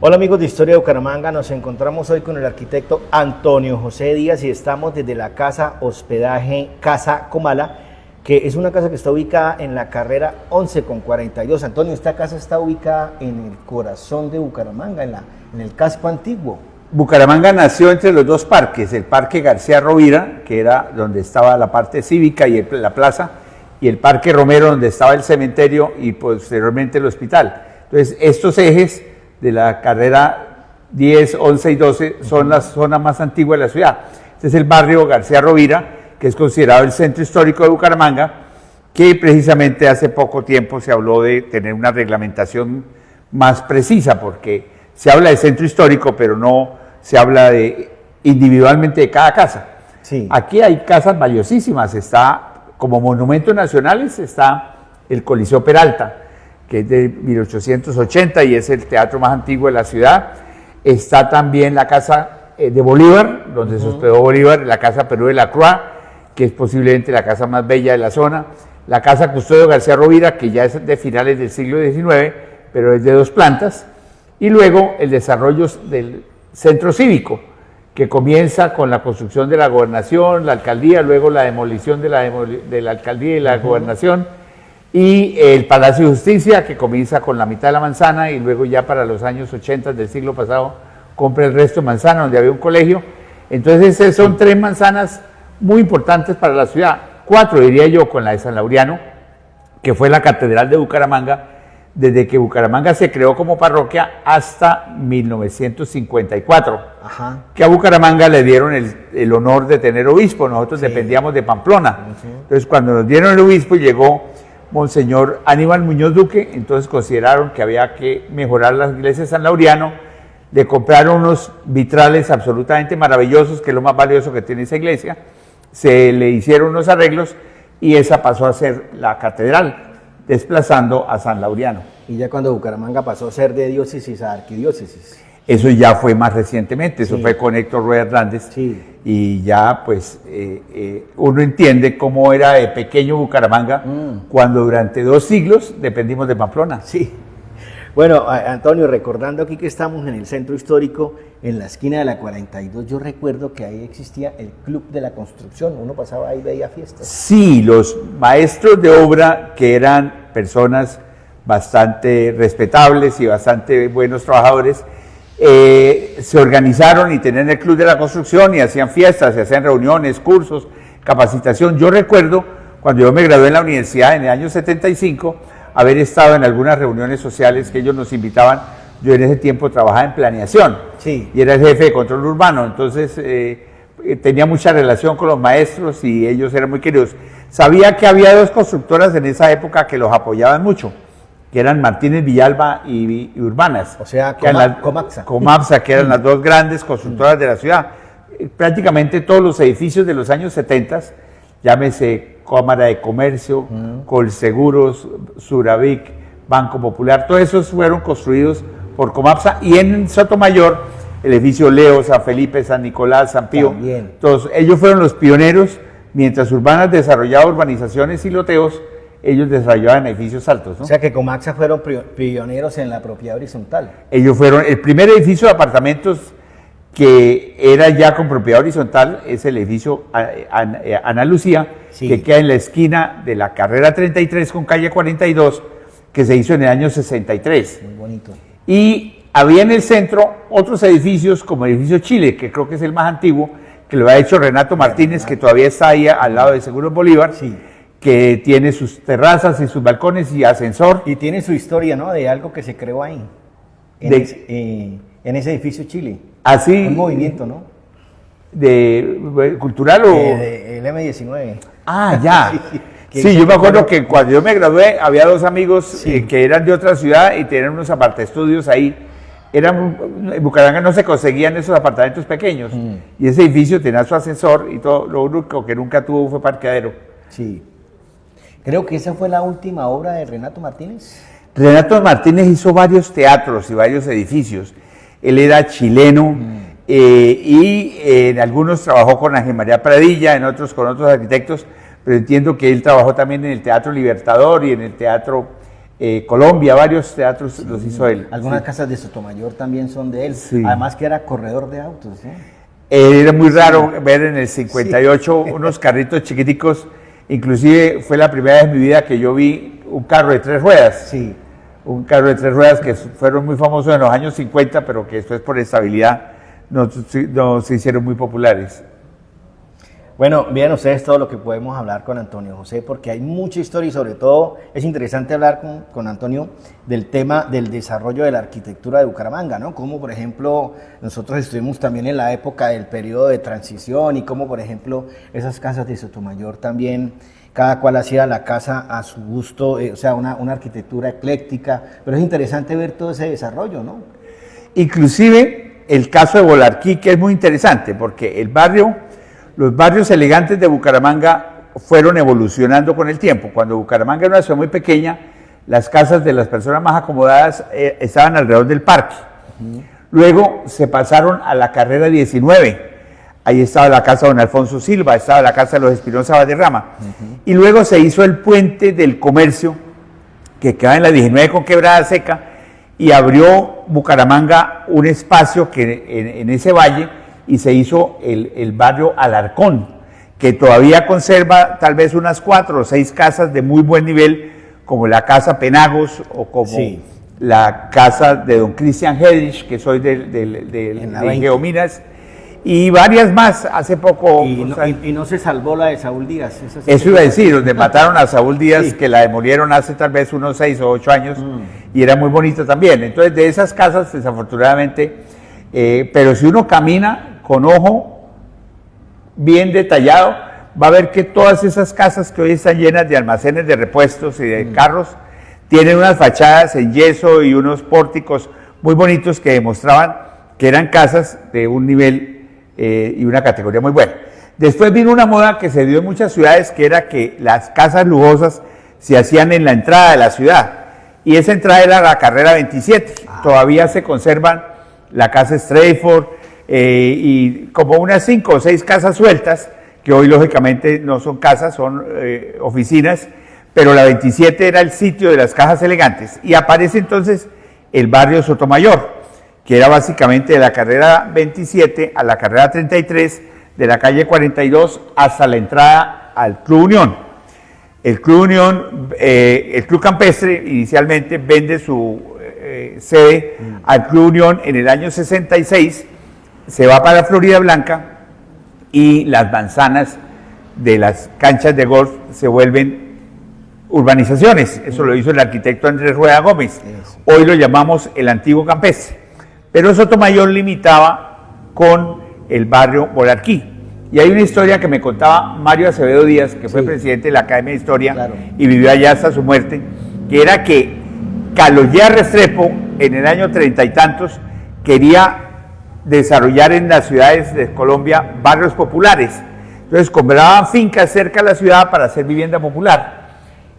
Hola amigos de Historia de Bucaramanga, nos encontramos hoy con el arquitecto Antonio José Díaz y estamos desde la casa hospedaje Casa Comala, que es una casa que está ubicada en la carrera 11 con 42. Antonio, esta casa está ubicada en el corazón de Bucaramanga, en el casco antiguo. Bucaramanga nació entre los dos parques, el Parque García Rovira, que era donde estaba la parte cívica y la plaza, y el Parque Romero, donde estaba el cementerio y posteriormente el hospital. Entonces, estos ejes de la carrera 10, 11 y 12 son las zonas más antiguas de la ciudad. Este es el barrio García Rovira, que es considerado el centro histórico de Bucaramanga, que precisamente hace poco tiempo se habló de tener una reglamentación más precisa, porque se habla de centro histórico, pero no se habla individualmente de cada casa. Sí. Aquí hay casas valiosísimas, está como monumentos nacionales, está el Coliseo Peralta, que es de 1880 y es el teatro más antiguo de la ciudad. Está también la casa de Bolívar, donde se hospedó Bolívar, la casa Perú de la Croix, que es posiblemente la casa más bella de la zona. La casa Custodio García Rovira, que ya es de finales del siglo XIX, pero es de 2 plantas. Y luego el desarrollo del centro cívico, que comienza con la construcción de la gobernación, la alcaldía, luego la demolición de la alcaldía y la gobernación, y el Palacio de Justicia, que comienza con la mitad de la manzana y luego ya para los años 80 del siglo pasado compra el resto de manzana, donde había un colegio. Entonces esas son 3 manzanas muy importantes para la ciudad, 4 diría yo, con la de San Laureano, que fue la catedral de Bucaramanga, desde que Bucaramanga se creó como parroquia hasta 1954, que a Bucaramanga le dieron el honor de tener obispo. Nosotros dependíamos de Pamplona. Entonces cuando nos dieron el obispo llegó Monseñor Aníbal Muñoz Duque, entonces consideraron que había que mejorar la iglesia de San Laureano, le compraron unos vitrales absolutamente maravillosos, que es lo más valioso que tiene esa iglesia, se le hicieron unos arreglos y esa pasó a ser la catedral, desplazando a San Laureano. Y ya cuando Bucaramanga pasó a ser de diócesis a arquidiócesis. Eso ya fue más recientemente, eso fue con Héctor Rueda Hernández, y ya pues uno entiende cómo era de pequeño Bucaramanga cuando durante 2 siglos dependimos de Pamplona. Sí. Bueno, Antonio, recordando aquí que estamos en el centro histórico, en la esquina de la 42, yo recuerdo que ahí existía el Club de la Construcción, uno pasaba ahí y veía fiestas. Sí, los maestros de obra, que eran personas bastante respetables y bastante buenos trabajadores, se organizaron y tenían el Club de la Construcción y hacían fiestas, se hacían reuniones, cursos, capacitación. Yo recuerdo, cuando yo me gradué en la universidad en el año 75, haber estado en algunas reuniones sociales que ellos nos invitaban. Yo en ese tiempo trabajaba en planeación y era el jefe de control urbano, entonces tenía mucha relación con los maestros y ellos eran muy queridos. Sabía que había 2 constructoras en esa época que los apoyaban mucho, que eran Martínez Villalba y Urbanas. O sea, Comapsa. Comapsa, que eran las 2 grandes constructoras de la ciudad. Prácticamente todos los edificios de los años 70, llámese Cámara de Comercio, Colseguros, Suravic, Banco Popular, todos esos fueron construidos por Comapsa, y en Sotomayor, el edificio Leo, San Felipe, San Nicolás, San Pío, todos ellos fueron los pioneros. Mientras Urbanas desarrollaba urbanizaciones y loteos, ellos desarrollaban edificios altos, ¿no? O sea que Comapsa fueron pioneros en la propiedad horizontal. Ellos fueron, el primer edificio de apartamentos que era ya con propiedad horizontal es el edificio Ana Lucía, que queda en la esquina de la carrera 33 con calle 42, que se hizo en el año 63. Muy bonito. Y había en el centro otros edificios, como el edificio Chile, que creo que es el más antiguo, que lo ha hecho Renato Martínez, que todavía está ahí al lado de Seguros Bolívar, que tiene sus terrazas y sus balcones y ascensor. Y tiene su historia, ¿no? De algo que se creó ahí, en ese edificio Chile. Así. Un movimiento, ¿no? ¿De cultural o...? El M19. Ah, ya. Sí, yo me acuerdo que cuando yo me gradué había 2 amigos que eran de otra ciudad y tenían unos apartaestudios ahí. En Bucaramanga no se conseguían esos apartamentos pequeños, y ese edificio tenía su ascensor y todo. Lo único que nunca tuvo fue parqueadero. Sí. Creo que esa fue la última obra de Renato Martínez. Renato Martínez hizo varios teatros y varios edificios. Él era chileno y en algunos trabajó con Ángel María Pradilla, en otros con otros arquitectos, pero entiendo que él trabajó también en el Teatro Libertador y en el Teatro Colombia, varios teatros los hizo él. Algunas casas de Sotomayor también son de él, Sí. además que era corredor de autos, ¿no? Era muy raro ver en el 58 unos carritos chiquiticos, inclusive fue la primera vez en mi vida que yo vi un carro de 3 ruedas. Sí. Un carro de 3 ruedas que fueron muy famosos en los años 50, pero que después por estabilidad no se hicieron muy populares. Bueno, bien, ustedes todo lo que podemos hablar con Antonio José, porque hay mucha historia y sobre todo es interesante hablar con Antonio del tema del desarrollo de la arquitectura de Bucaramanga, ¿no? Como por ejemplo, nosotros estuvimos también en la época del periodo de transición y como por ejemplo esas casas de Sotomayor también, cada cual hacía la casa a su gusto, o sea, una arquitectura ecléctica, pero es interesante ver todo ese desarrollo, ¿no? Inclusive el caso de Bolarquí, que es muy interesante, porque los barrios elegantes de Bucaramanga fueron evolucionando con el tiempo. Cuando Bucaramanga era una ciudad muy pequeña, las casas de las personas más acomodadas estaban alrededor del parque. Luego se pasaron a la carrera 19. Ahí estaba la casa de don Alfonso Silva, estaba la casa de los Espinosa Valderrama. Y luego se hizo el puente del comercio, que queda en la 19 con Quebrada Seca, y abrió Bucaramanga un espacio que en ese valle, y se hizo el barrio Alarcón, que todavía conserva tal vez unas 4 o 6 casas de muy buen nivel, como la Casa Penagos o como la casa de don Cristian Hedrich, que soy de Geominas, y varias más hace poco. Y no se salvó la de Saúl Díaz. Eso iba a decir, donde mataron a Saúl Díaz, que la demolieron hace tal vez unos 6 o 8 años, y era muy bonita también. Entonces, de esas casas, desafortunadamente, pero si uno camina con ojo bien detallado, va a ver que todas esas casas que hoy están llenas de almacenes de repuestos y de carros, tienen unas fachadas en yeso y unos pórticos muy bonitos que demostraban que eran casas de un nivel y una categoría muy buena. Después vino una moda que se dio en muchas ciudades, que era que las casas lujosas se hacían en la entrada de la ciudad, y esa entrada era la carrera 27. Todavía se conservan la casa Stratford, y como unas 5 o 6 casas sueltas, que hoy lógicamente no son casas, son oficinas, pero la 27 era el sitio de las cajas elegantes, y aparece entonces el barrio Sotomayor, que era básicamente de la carrera 27 a la carrera 33, de la calle 42 hasta la entrada al Club Unión. El Club Unión, el Club Campestre inicialmente vende su sede al Club Unión en el año 66, se va para Florida Blanca y las manzanas de las canchas de golf se vuelven urbanizaciones. Eso lo hizo el arquitecto Andrés Rueda Gómez. Hoy lo llamamos el antiguo Campestre. Pero Sotomayor limitaba con el barrio Bolarquí. Y hay una historia que me contaba Mario Acevedo Díaz, que fue presidente de la Academia de Historia y vivió allá hasta su muerte, que era que Calogea Restrepo, en el año 30 y tantos, quería desarrollar en las ciudades de Colombia barrios populares. Entonces compraban fincas cerca de la ciudad para hacer vivienda popular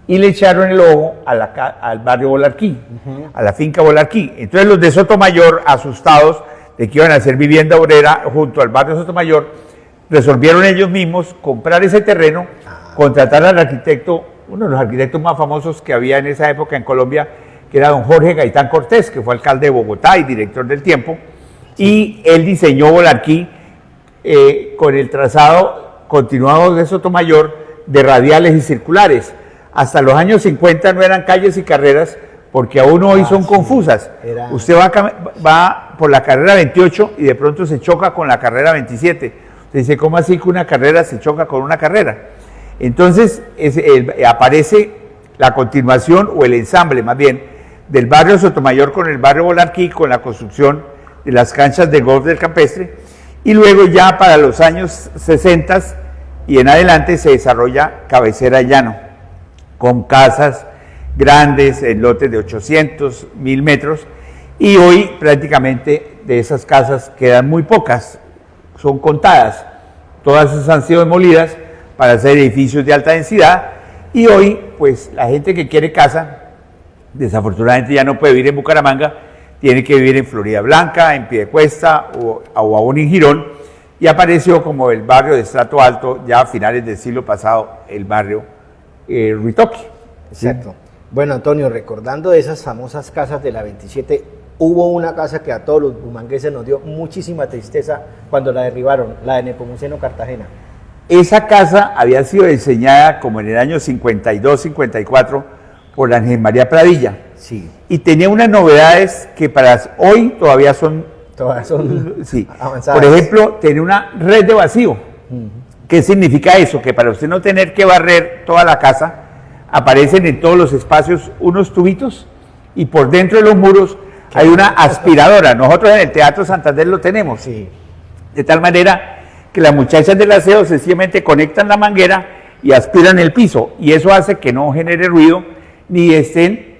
y le echaron el ojo al barrio Bolarquí, a la finca Bolarquí. Entonces los de Sotomayor, asustados de que iban a hacer vivienda obrera junto al barrio Sotomayor, resolvieron ellos mismos comprar ese terreno, contratar al arquitecto, uno de los arquitectos más famosos que había en esa época en Colombia, que era don Jorge Gaitán Cortés, que fue alcalde de Bogotá y director del Tiempo, y él diseñó Bolarquí con el trazado continuado de Sotomayor de radiales y circulares. Hasta los años 50 no eran calles y carreras, porque aún hoy son confusas. Usted va por la carrera 28 y de pronto se choca con la carrera 27. Usted dice, ¿cómo así que una carrera se choca con una carrera? Entonces aparece la continuación o el ensamble más bien del barrio Sotomayor con el barrio Bolarquí, con la construcción de las canchas de golf del Campestre, y luego ya para los años 60 y en adelante se desarrolla Cabecera Llano, con casas grandes en lotes de 800, 1000 metros, y hoy prácticamente de esas casas quedan muy pocas, son contadas, todas esas han sido demolidas para hacer edificios de alta densidad, y hoy pues la gente que quiere casa, desafortunadamente ya no puede vivir en Bucaramanga, tiene que vivir en Florida Blanca, en Piedecuesta o aún en Girón, y apareció como el barrio de estrato alto ya a finales del siglo pasado, el barrio Ruitoque. Exacto. Bueno, Antonio, recordando esas famosas casas de la 27, hubo una casa que a todos los bumangueses nos dio muchísima tristeza cuando la derribaron, la de Nepomuceno Cartagena. Esa casa había sido diseñada como en el año 52-54 por Ángel María Pradilla. Sí. Y tenía unas novedades que para hoy todavía son sí, avanzadas. Por ejemplo, tiene una red de vacío. ¿Qué significa eso? Que para usted no tener que barrer toda la casa, aparecen en todos los espacios unos tubitos y por dentro de los muros hay una aspiradora. Nosotros en el Teatro Santander lo tenemos. Sí. De tal manera que las muchachas del aseo sencillamente conectan la manguera y aspiran el piso. Y eso hace que no genere ruido ni estén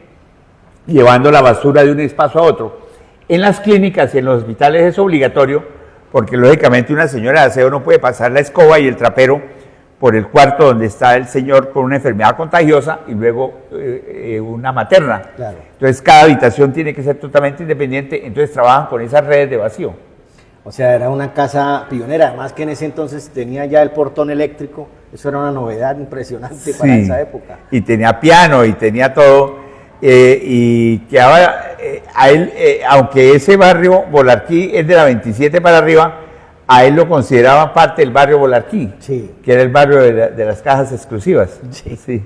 llevando la basura de un espacio a otro. En las clínicas y en los hospitales es obligatorio, porque lógicamente una señora de aseo no puede pasar la escoba y el trapero por el cuarto donde está el señor con una enfermedad contagiosa y luego una materna. Claro. Entonces cada habitación tiene que ser totalmente independiente, entonces trabajan con esas redes de vacío. O sea, era una casa pionera, además que en ese entonces tenía ya el portón eléctrico, eso era una novedad impresionante para esa época. Y tenía piano y tenía todo, y que ahora, a él, aunque ese barrio Bolarquí es de la 27 para arriba, a él lo consideraba parte del barrio Bolarquí, sí, que era el barrio de las cajas exclusivas. Sí. Sí.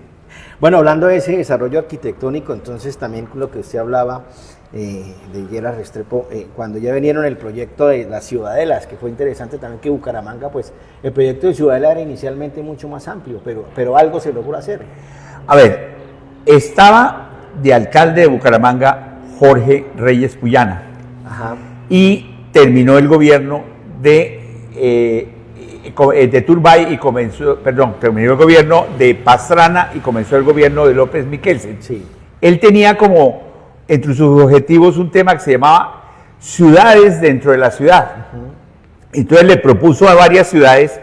Bueno, hablando de ese desarrollo arquitectónico, entonces también lo que usted hablaba de Lleras Restrepo, cuando ya vinieron el proyecto de las ciudadelas, que fue interesante también que Bucaramanga, pues el proyecto de ciudadela era inicialmente mucho más amplio, pero algo se logró hacer. A ver, estaba de alcalde de Bucaramanga Jorge Reyes Puyana. Ajá. Y terminó el gobierno de Turbay y comenzó, perdón, terminó el gobierno de Pastrana y comenzó el gobierno de López Miquelsen. Sí. Él tenía como entre sus objetivos un tema que se llamaba ciudades dentro de la ciudad. Entonces le propuso a varias ciudades,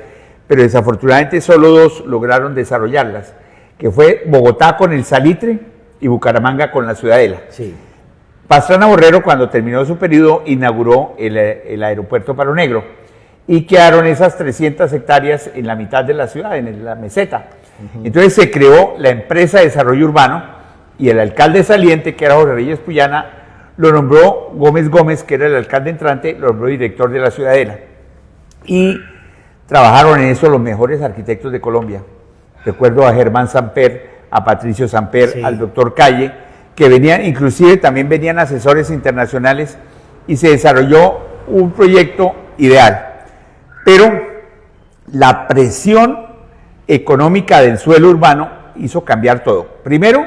pero desafortunadamente solo dos lograron desarrollarlas, que fue Bogotá con el Salitre y Bucaramanga con la Ciudadela. Sí. Pastrana Borrero, cuando terminó su periodo, inauguró el aeropuerto Palo Negro y quedaron esas 300 hectáreas en la mitad de la ciudad, en la meseta. Entonces se creó la empresa de desarrollo urbano y el alcalde saliente, que era Jorge Reyes Puyana, lo nombró Gómez Gómez, que era el alcalde entrante, lo nombró director de la Ciudadela. Y trabajaron en eso los mejores arquitectos de Colombia. Recuerdo a Germán Samper, a Patricio Samper, sí, al doctor Calle, que venían, inclusive también venían asesores internacionales y se desarrolló un proyecto ideal. Pero la presión económica del suelo urbano hizo cambiar todo. Primero,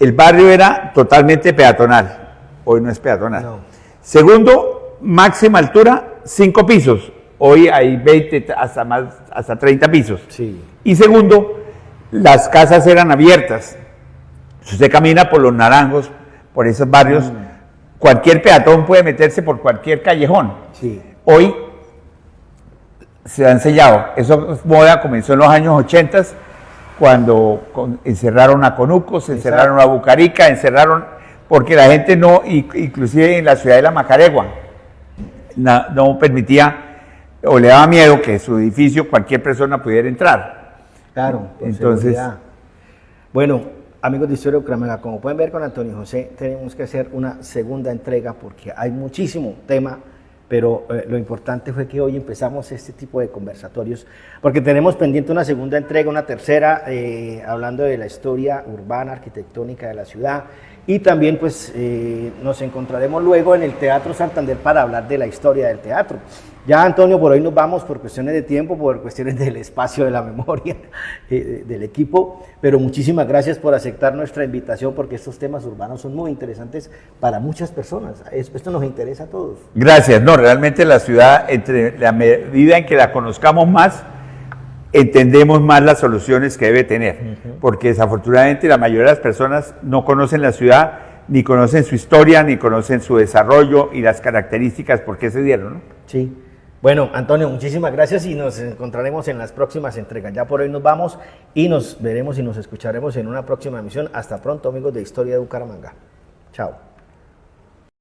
el barrio era totalmente peatonal, hoy no es peatonal. No. Segundo, máxima altura, 5 pisos, hoy hay 20 hasta 30 pisos. Sí. Y segundo, las casas eran abiertas. Si usted camina por los Naranjos, por esos barrios, cualquier peatón puede meterse por cualquier callejón. Sí. Hoy se han sellado. Eso moda comenzó en los años 80, cuando encerraron a Conucos, encerraron a Bucarica, encerraron, porque la gente no, inclusive en la ciudad de la Macaregua, no permitía o le daba miedo que su edificio cualquier persona pudiera entrar. Claro, entonces, seguridad. Bueno, amigos de Historia de Bucaramanga, como pueden ver con Antonio José, tenemos que hacer una segunda entrega porque hay muchísimo tema, pero lo importante fue que hoy empezamos este tipo de conversatorios, porque tenemos pendiente una segunda entrega, una tercera, hablando de la historia urbana, arquitectónica de la ciudad, y también pues nos encontraremos luego en el Teatro Santander para hablar de la historia del teatro. Ya, Antonio, por hoy nos vamos por cuestiones de tiempo, por cuestiones del espacio, de la memoria, del equipo, pero muchísimas gracias por aceptar nuestra invitación, porque estos temas urbanos son muy interesantes para muchas personas. Esto nos interesa a todos. Gracias. No, realmente la ciudad, entre la medida en que la conozcamos más, entendemos más las soluciones que debe tener, porque desafortunadamente la mayoría de las personas no conocen la ciudad, ni conocen su historia, ni conocen su desarrollo y las características por qué se dieron, ¿no? Sí. Bueno, Antonio, muchísimas gracias y nos encontraremos en las próximas entregas. Ya por hoy nos vamos y nos veremos y nos escucharemos en una próxima emisión. Hasta pronto, amigos de Historia de Bucaramanga. Chao.